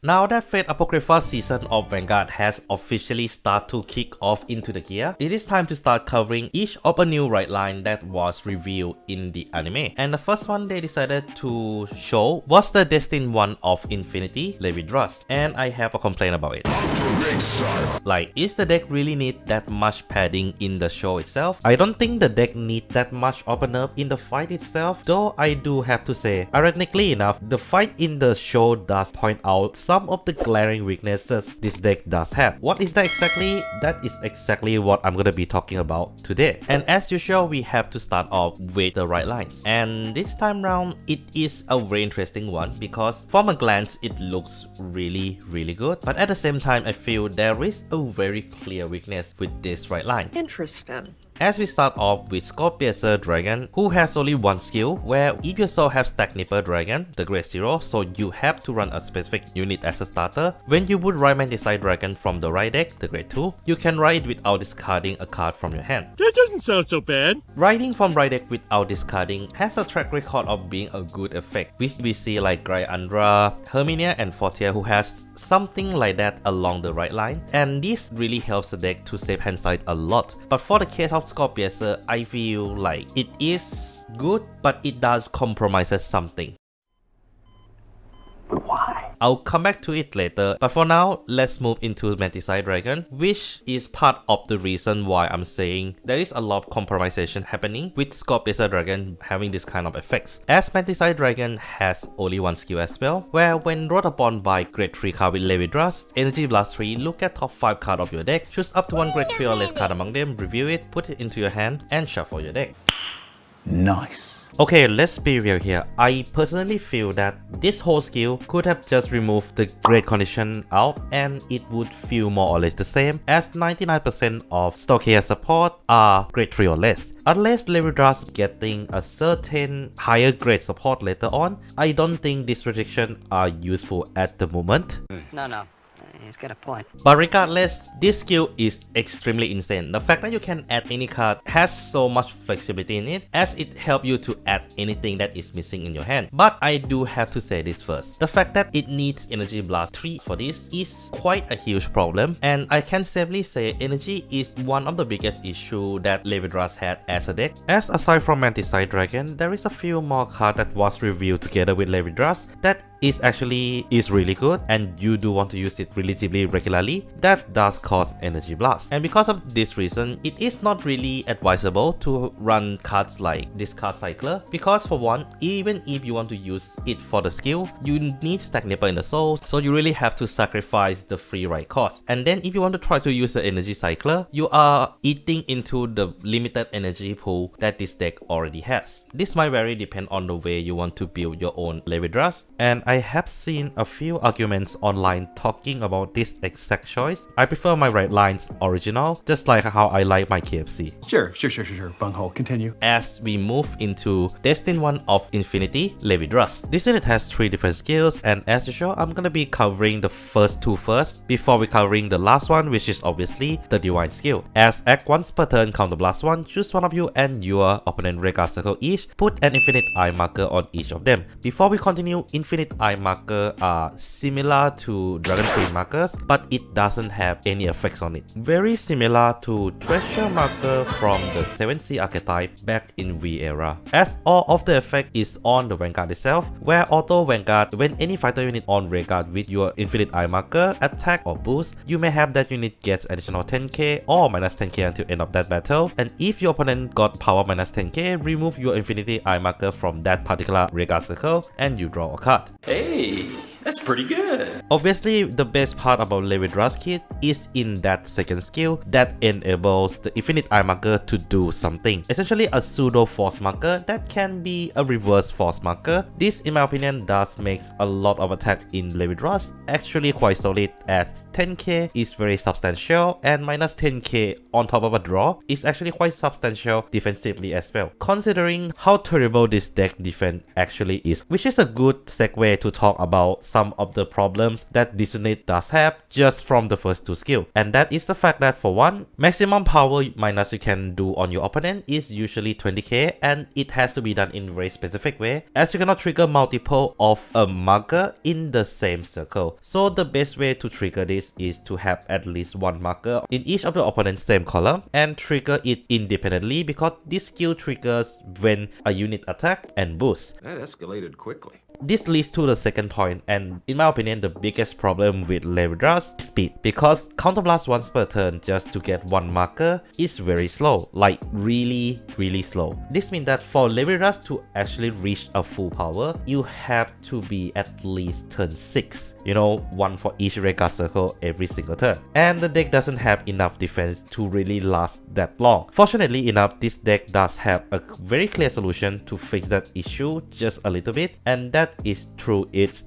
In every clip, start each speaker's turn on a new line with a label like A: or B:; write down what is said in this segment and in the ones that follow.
A: Now that Fate Apocrypha season of Vanguard has officially started to kick off into the gear, it is time to start covering each of a new right line that was revealed in the anime. And the first one they decided to show was the Destine One of Infinity, Levidras. And I have a complaint about it. Like, is the deck really need that much padding in the show itself? I don't think the deck need that much of a nerf in the fight itself, though I do have to say, ironically enough, the fight in the show does point out some of the glaring weaknesses this deck does have. What is that exactly? That is exactly what I'm gonna be talking about today. And as usual, we have to start off with the right lines. And this time round, it is a very interesting one because from a glance, it looks really good. But at the same time, I feel there is a very clear weakness with this right line.
B: Interesting.
A: As we start off with Scorpioneer Dragon, who has only one skill, where if you so have Stagnipper Dragon, the grade 0, so you have to run a specific unit as a starter. When you would ride Manticide Dragon from the right deck, the grade 2, you can ride it without discarding a card from your hand.
C: That doesn't sound so bad.
A: Riding from right deck without discarding has a track record of being a good effect, which we see like Gryandra, Herminia and Fortier who has something like that along the right line, and this really helps the deck to save hand side a lot. But for the case of Scorpioneer, I feel like it is good, but it does compromises something.
B: Why?
A: I'll come back to it later, but for now, let's move into Manticide Dragon, which is part of the reason why I'm saying there is a lot of compromisation happening with Scorpioneer Dragon having this kind of effects. As Manticide Dragon has only one skill as well, where when wrought upon by grade 3 card with Levidras, Energy Blast 3, look at top 5 card of your deck, choose up to one grade 3 or less card among them, review it, put it into your hand, and shuffle your deck.
B: Nice.
A: Okay, let's be real here. I personally feel that this whole skill could have just removed the grade condition out and it would feel more or less the same, as 99% of Stokia support are grade 3 or less. Unless Levidras getting a certain higher grade support later on, I don't think these restrictions are useful at the moment.
D: No. He's got a point.
A: But regardless, this skill is extremely insane. The fact that you can add any card has so much flexibility in it, as it helps you to add anything that is missing in your hand. But I do have to say this first. The fact that it needs Energy Blast 3 for this is quite a huge problem, and I can safely say energy is one of the biggest issues that Levidras had as a deck. As aside from Manticide Dragon, there is a few more cards that was revealed together with Levidras that is really good, and you do want to use it relatively regularly. That does cause Energy Blast, and because of this reason, it is not really advisable to run cards like Discard Cycler, because for one, even if you want to use it for the skill, you need Stagnipper in the soul, so you really have to sacrifice the free ride cost. And then if you want to try to use the Energy Cycler, you are eating into the limited energy pool that this deck already has. This might vary depend on the way you want to build your own Levidras, and I have seen a few arguments online talking about this exact choice. I prefer my right lines original, just like how I like my KFC.
B: Sure. Bunghole, continue.
A: As we move into Destine One of Infinity, Levidras. This unit has 3 different skills, and as usual, I'm gonna be covering the first 2 first, before we covering the last one, which is obviously the Divine skill. As act once per turn, counter blast 1, choose one of you and your opponent regard circle each, put an infinite eye marker on each of them. Before we continue, infinite eye marker are similar to Dragon Queen markers, but it doesn't have any effects on it. Very similar to Treasure marker from the 7C archetype back in V era, as all of the effect is on the Vanguard itself, where auto Vanguard, when any fighter unit on Vanguard with your infinite eye marker attack or boost, you may have that unit gets additional 10k or minus 10k until end of that battle, and if your opponent got power minus 10k, remove your infinity eye marker from that particular regard circle and you draw a card.
E: Hey, that's pretty good.
A: Obviously, the best part about Levidras kit is in that second skill that enables the infinite eye marker to do something. Essentially a pseudo force marker that can be a reverse force marker. This, in my opinion, does makes a lot of attack in Levidras actually quite solid, as 10k is very substantial and minus 10k on top of a draw is actually quite substantial defensively as well, considering how terrible this deck defense actually is, which is a good segue to talk about some of the problems that this unit does have just from the first 2 skills. And that is the fact that for one, maximum power minus you can do on your opponent is usually 20k, and it has to be done in a very specific way, as you cannot trigger multiple of a marker in the same circle. So the best way to trigger this is to have at least one marker in each of your opponent's same column and trigger it independently, because this skill triggers when a unit attack and boost.
E: That escalated quickly.
A: This leads to the second point, and in my opinion the biggest problem with Levidras is speed, because counterblast once per turn just to get one marker is very slow, like really slow. This means that for Levidras to actually reach a full power, you have to be at least turn 6, you know, one for each Vanguard circle every single turn, and the deck doesn't have enough defense to really last that long. Fortunately enough, this deck does have a very clear solution to fix that issue just a little bit, and that is through its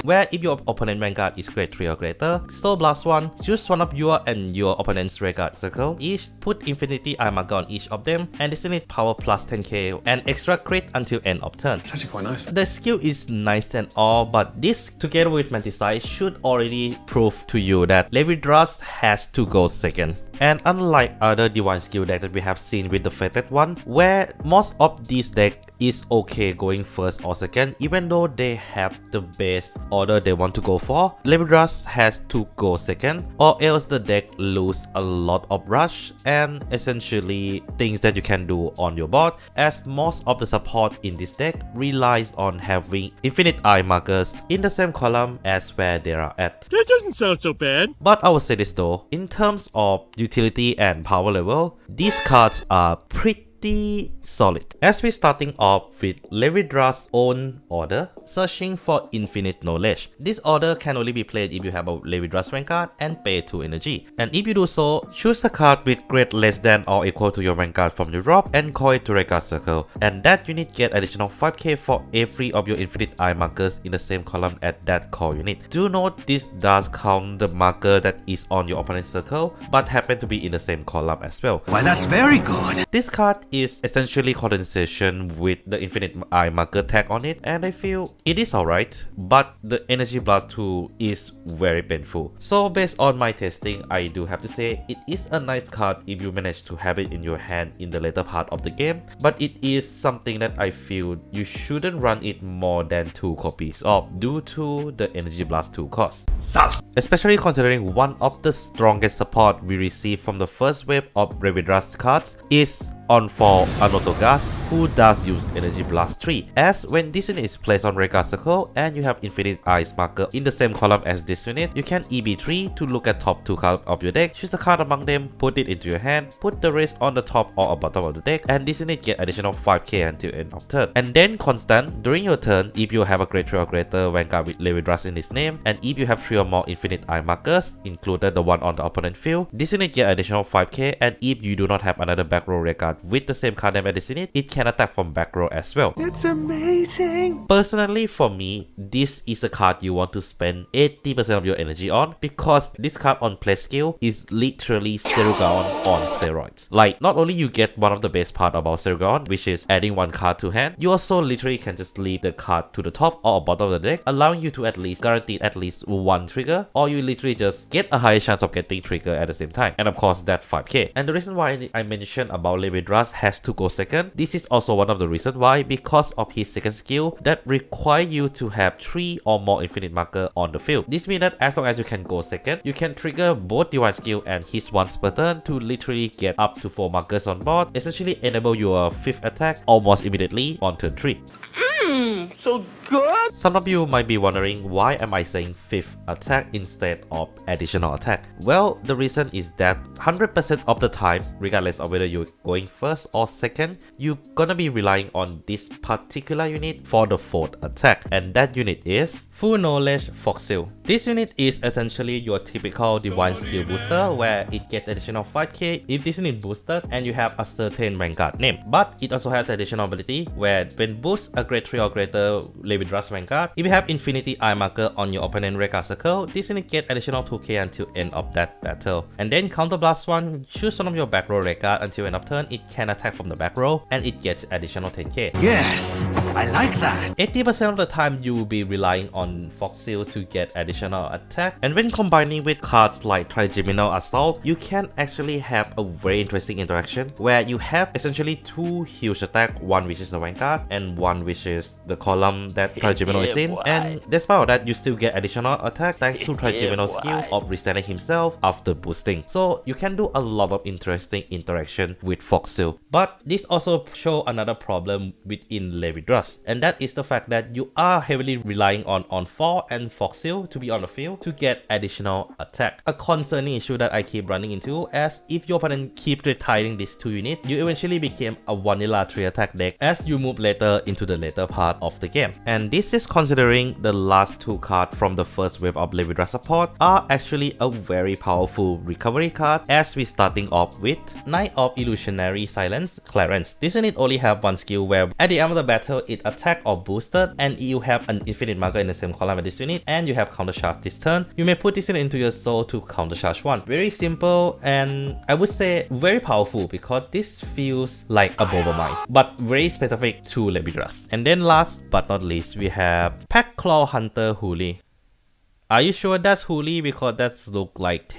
A: where if your opponent Vanguard is grade 3 or greater, Soul Blast 1, choose one of your and your opponent's Vanguard circle, each put Infinity Eye Marker on each of them, and Destiny power plus 10k and extra crit until end of turn.
C: It's actually quite nice.
A: The skill is nice and all, but this together with Manticide should already prove to you that Levidras has to go second. And unlike other divine skill deck that we have seen with the Fated one, where most of these deck is okay going first or second, even though they have the base order they want to go for, Levidras has to go second, or else the deck lose a lot of rush and essentially things that you can do on your board, as most of the support in this deck relies on having infinite eye markers in the same column as where they are at.
F: That doesn't sound so bad.
A: But I will say this though, in terms of utility and power level, these cards are pretty solid. As we're starting off with Levidra's own order, searching for infinite knowledge. This order can only be played if you have a Levidra's Vanguard and pay 2 energy. And if you do so, choose a card with grade less than or equal to your Vanguard from your drop and call it to Vanguard circle. And that unit get additional 5k for every of your infinite eye markers in the same column at that core unit. Do note this does count the marker that is on your opponent's circle, but happen to be in the same column as well.
C: Why, that's very good.
A: This card is essentially condensation with the infinite eye marker tag on it, and I feel it is alright, but the energy blast 2 is very painful. So based on my testing, I do have to say it is a nice card if you manage to have it in your hand in the later part of the game, but it is something that I feel you shouldn't run it more than 2 copies of due to the energy blast 2 cost. Especially considering one of the strongest support we received from the first wave of Levidras cards is on for Anotogas, who does use Energy Blast 3, as when this unit is placed on Vanguard circle and you have Infinite Eyes marker in the same column as this unit, you can EB3 to look at top 2 cards of your deck, choose a card among them, put it into your hand, put the rest on the top or bottom of the deck, and this unit get additional 5k until end of turn. And then constant during your turn, if you have a grade 3 or greater Vanguard with Levidras in this name, and if you have 3 or more Infinite Eye markers, included the one on the opponent field, this unit get additional 5k, and if you do not have another back row Vanguard with the same card name as this unit, it can attack from back row as well.
F: It's amazing.
A: Personally, for me, this is a card you want to spend 80% of your energy on, because this card on play skill is literally Cerugaon on steroids. Like, not only you get one of the best part about Cerugaon, which is adding 1 card to hand, you also literally can just leave the card to the top or bottom of the deck, allowing you to at least guarantee at least 1 trigger, or you literally just get a higher chance of getting trigger at the same time. And of course, that 5k. And the reason why I mentioned about Levidras has to go second, this is also one of the reasons why, because of his second skill that require you to have 3 or more infinite marker on the field. This means that as long as you can go second, you can trigger both divine skill and his once per turn to literally get up to 4 markers on board, essentially enable your 5th attack almost immediately on turn 3.
F: So good.
A: Some of you might be wondering, why am I saying 5th attack instead of additional attack? Well, the reason is that 100% of the time, regardless of whether you're going first or second, you're gonna be relying on this particular unit for the 4th attack, and that unit is Full Knowledge Foxil. This unit is essentially your typical divine skill booster, where it gets additional 5k if this unit boosted and you have a certain Vanguard name. But it also has additional ability where when boost a grade 3 or creator Levidras Vanguard. If you have Infinity Eye Marker on your opponent Raycard circle, this unit get additional 2k until end of that battle. And then counterblast 1, choose one of your back row Raycard until end of turn, it can attack from the back row and it gets additional 10k.
E: Yes, I like that.
A: 80% of the time you will be relying on Foxil to get additional attack, and when combining with cards like Trigeminal Assault, you can actually have a very interesting interaction where you have essentially two huge attack, one which is the Vanguard and one which is the column that Trigeminal is in, and despite that you still get additional attack thanks to Trigeminal's skill of restanding himself after boosting. So you can do a lot of interesting interaction with Foxil. But this also shows another problem within Levidras, and that is the fact that you are heavily relying on 4 and Foxil to be on the field to get additional attack. A concerning issue that I keep running into, as if your opponent keep retiring these two units, you eventually became a vanilla 3 attack deck as you move later into the later part of the game. And this is considering the last 2 cards from the first wave of Levidras support are actually a very powerful recovery card, as we starting off with Knight of Illusionary Silence Clarence. This unit only have one skill where at the end of the battle it attack or boosted, and you have an infinite marker in the same column as this unit and you have countercharge this turn. You may put this unit into your soul to countercharge 1. Very simple, and I would say very powerful because this feels like a Boba Mine, but very specific to Levidras. And then last but not least, we have Pack Claw Hunter Huli. Are you sure that's Huli? Because that look like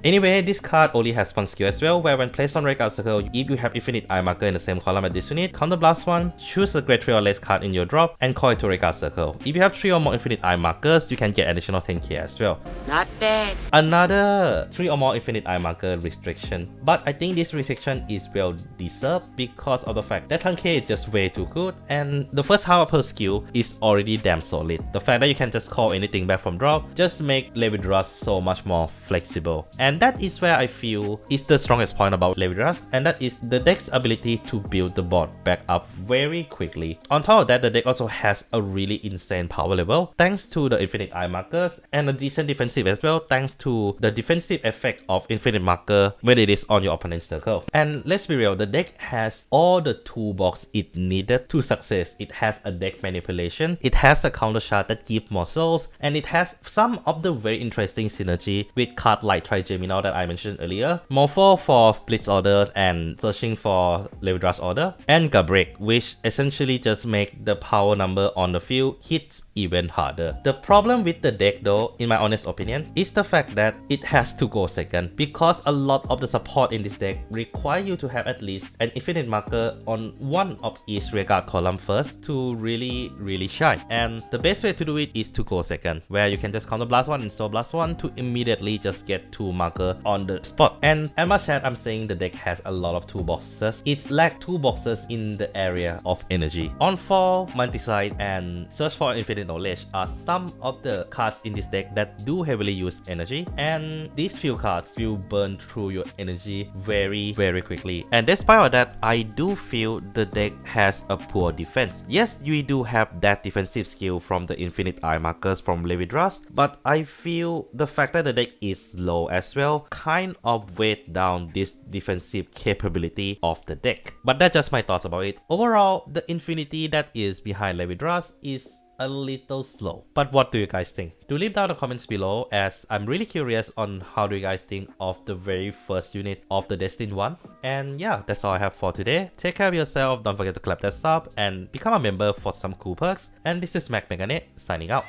A: Anyway, this card only has one skill as well, where when placed on Raycard circle, if you have Infinite Eye Marker in the same column as this unit, counterblast 1, choose a grade 3 or less card in your drop, and call it to Raycard circle. If you have 3 or more Infinite Eye Markers, you can get additional 10k as well.
D: Not bad.
A: Another 3 or more Infinite Eye Marker restriction, but I think this restriction is well deserved because of the fact that 10k is just way too good, and the first half of her skill is already damn solid. The fact that you can just call anything back from drop just make Levidras so much more flexible. And that is where I feel is the strongest point about Levidras, and that is the deck's ability to build the board back up very quickly. On top of that, the deck also has a really insane power level thanks to the Infinite Eye Markers, and a decent defensive as well thanks to the defensive effect of Infinite Marker when it is on your opponent's circle. And let's be real, the deck has all the toolbox it needed to success. It has a deck manipulation, it has a counter shard that gives more souls, and it has some of the very interesting synergy with cards like Trigeminal that I mentioned earlier, Morpho for Blitz Order and searching for Levidras Order, and Gabrek, which essentially just make the power number on the field hits even harder. The problem with the deck though, in my honest opinion, is the fact that it has to go second, because a lot of the support in this deck require you to have at least an Infinite Marker on one of each Rearguard column first to really shine. And the best way to do it is to go second, where you can just counter blast 1 and Soul Blast 1 to immediately just get 2 marker on the spot. And as much as I'm saying the deck has a lot of toolboxes, it's lack toolboxes in the area of energy. On 4, Multisite and Search for Infinite Knowledge are some of the cards in this deck that do heavily use energy, and these few cards will burn through your energy very quickly. And despite that, I do feel the deck has a poor defense. Yes, you do have that defensive skill from the Infinite Eye Markers from Levidras, but I feel the fact that the deck is low as well kind of weighed down this defensive capability of the deck. But that's just my thoughts about it. Overall, the infinity that is behind Levidras is a little slow. But what do you guys think? Do leave down the comments below, as I'm really curious on how do you guys think of the very first unit of the Destine One. And yeah, that's all I have for today. Take care of yourself, don't forget to clap that sub and become a member for some cool perks. And this is Mac Meganet signing out.